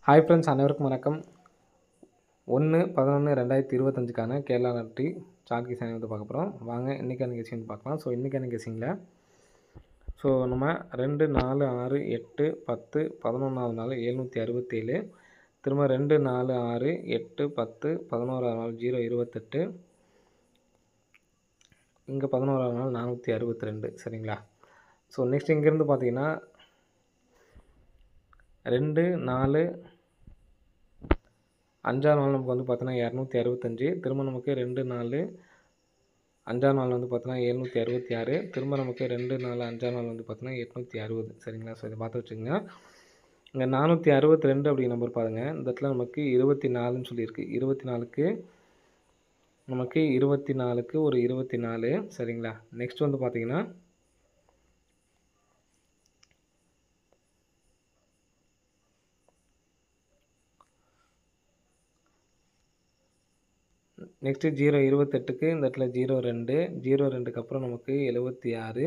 Hi friends, அனைவருக்கும் வணக்கம். 1/11/2025க்கான Kerala lottery chart guessing வந்து பார்க்க போகிறோம். வாங்க இன்றைக்கான கெஸிங் பார்க்கலாம். இன்றைக்கான கெஸிங்கில் நம்ம 2, 4, 6, 8, 10, 11வது நாள் 767, திரும்ப 2, 4, 6, 8, 10, 11வது நாள் 028, இங்கே 11வது நாள் 462. சரிங்களா? நெக்ஸ்ட் இங்கேருந்து பார்த்தீங்கன்னா 2, 4, 5ஆம் நாள் நமக்கு வந்து பார்த்தோன்னா 265, திரும்ப நமக்கு 2, 4, 5ஆம் நாள் வந்து பார்த்தோன்னா 766, திரும்ப நமக்கு 2, 4, 5ஆம் நாள் வந்து பார்த்தோன்னா 860. சரிங்களா? இதை பார்த்து வச்சுக்கோங்க. இங்கே 462 அப்படி நம்பர் பாருங்கள். இந்த இடத்துல நமக்கு 24ன்னு சொல்லியிருக்கு. 24க்கு நமக்கு 24க்கு ஒரு 24. சரிங்களா? நெக்ஸ்ட் வந்து பார்த்தீங்கன்னா நெக்ஸ்ட்டு 028க்கு இந்த இடத்துல 02, 02க்கு அப்புறம் நமக்கு 76,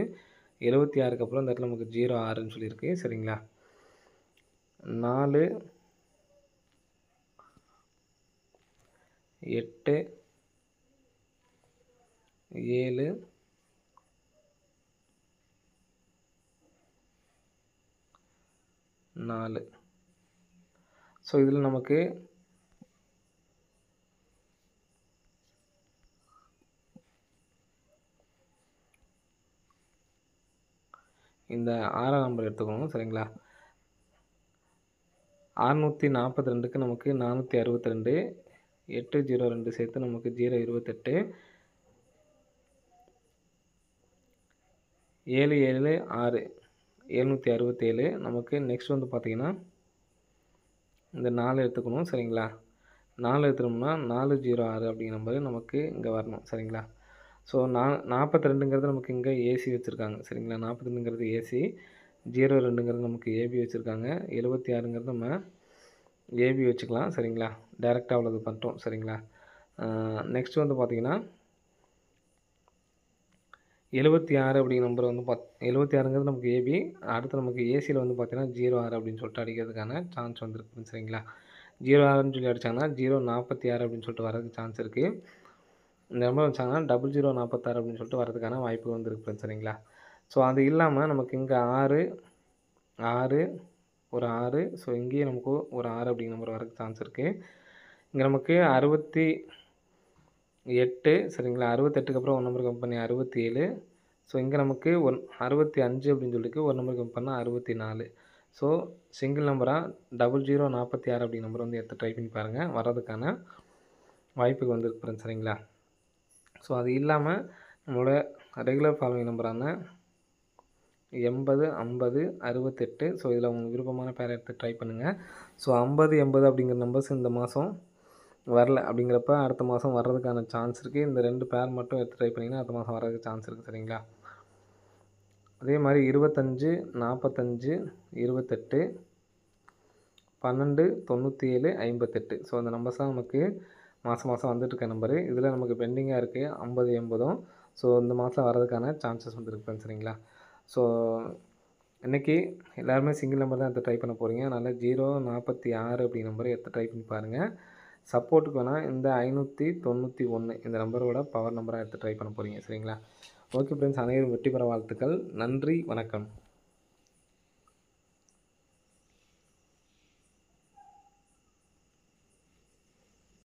76க்கு அப்புறம் இந்த இடத்துல நமக்கு 06ன்னு சொல்லியிருக்கு. சரிங்களா? 4, 8, 7, 4. இதில் நமக்கு இந்த 6ஆம் நம்பர் எடுத்துக்கணும். சரிங்களா? 642க்கு நமக்கு 462, 802 சேர்த்து நமக்கு 028, 776, 767. நமக்கு நெக்ஸ்ட் வந்து பார்த்திங்கன்னா இந்த 4 எடுத்துக்கணும். சரிங்களா? 4 எடுத்துட்டோம்னா 406 அப்படிங்கிற நம்பர் நமக்கு இங்கே வரணும். சரிங்களா? 42ங்கிறது நமக்கு இங்கே ஏசி வச்சுருக்காங்க. சரிங்களா? 42ங்கிறது ஏசி, 02ங்கிறது நமக்கு ஏபி வச்சுருக்காங்க, 76ங்கிறது நம்ம ஏபி வச்சுக்கலாம். சரிங்களா? டைரெக்டாக அவ்வளோது பண்ணிட்டோம். சரிங்களா? நெக்ஸ்ட் வந்து பார்த்திங்கன்னா 76 அப்படிங்கிற நம்பர் வந்து 76ங்கிறது நமக்கு ஏபி. அடுத்து நமக்கு ஏசியில் வந்து பார்த்திங்கன்னா 06 அப்படின்னு சொல்லிட்டு அடிக்கிறதுக்கான சான்ஸ் வந்துருக்கு. சரிங்களா? 06ன்னு சொல்லி அடித்தாங்கன்னா 046 அப்படின்னு சொல்லிட்டு வரதுக்கு சான்ஸ் இருக்குது. இந்த நம்பர் வச்சாங்கன்னா 0046 அப்படின்னு சொல்லிட்டு வரதுக்கான வாய்ப்பு வந்துருக்கு. சரிங்களா? அது இல்லாமல் நமக்கு இங்கே 6, 6, ஒரு 6. இங்கேயே நமக்கு ஒரு 6 அப்படிங்கிற நம்பர் வரதுக்கு சான்ஸ் இருக்குது. இங்கே நமக்கு 68. சரிங்களா? 68க்கு அப்புறம் ஒரு நம்பர் கம்மி பண்ணி 67. இங்கே நமக்கு 65 அப்படின்னு சொல்லிட்டு ஒரு நம்பர் கம்மி பண்ணால் 64. சிங்கிள் நம்பராக 0046 அப்படிங்கிற நம்பர் வந்து எடுத்து ட்ரை பண்ணி பாருங்கள். வர்றதுக்கான வாய்ப்புகள் வந்துருக்கு. சரிங்களா? அது இல்லாமல் நம்மளோட ரெகுலர் ஃபாலோவிங் நம்பரான 80, 50, 68. இதில் உங்களுக்கு விருப்பமான பேரை எடுத்து ட்ரை பண்ணுங்கள். 50, 80 அப்படிங்கிற நம்பர்ஸ் இந்த மாதம் வரல அப்படிங்கிறப்ப அடுத்த மாதம் வர்றதுக்கான சான்ஸ் இருக்குது. இந்த 2 பேர் மட்டும் எடுத்து ட்ரை பண்ணிங்கன்னா அடுத்த மாதம் வர்றதுக்கு சான்ஸ் இருக்குது. சரிங்களா? அதே மாதிரி 25, 45, 28, 12, 97, 58. அந்த நம்பர்ஸ் தான் நமக்கு மாதம் வந்துட்டுருக்க நம்பரு. இதில் நமக்கு பெண்டிங்காக இருக்குது 50, 80. இந்த மாதம் வர்றதுக்கான சான்சஸ் வந்துருக்கு. சரிங்களா? இன்றைக்கி எல்லாருமே சிங்கிள் நம்பர் தான் எடுத்து ட்ரை பண்ண போகிறீங்க. அதனால் 046 அப்படி நம்பரை எடுத்து ட்ரை பண்ணி பாருங்கள். சப்போர்ட்டுக்கு வேணால் இந்த 591 இந்த நம்பரோட பவர் நம்பராக எடுத்து ட்ரை பண்ண போகிறீங்க. சரிங்களா? ஓகே ஃப்ரெண்ட்ஸ், அனைவரும் வெற்றி பெற வாழ்த்துக்கள். நன்றி, வணக்கம்.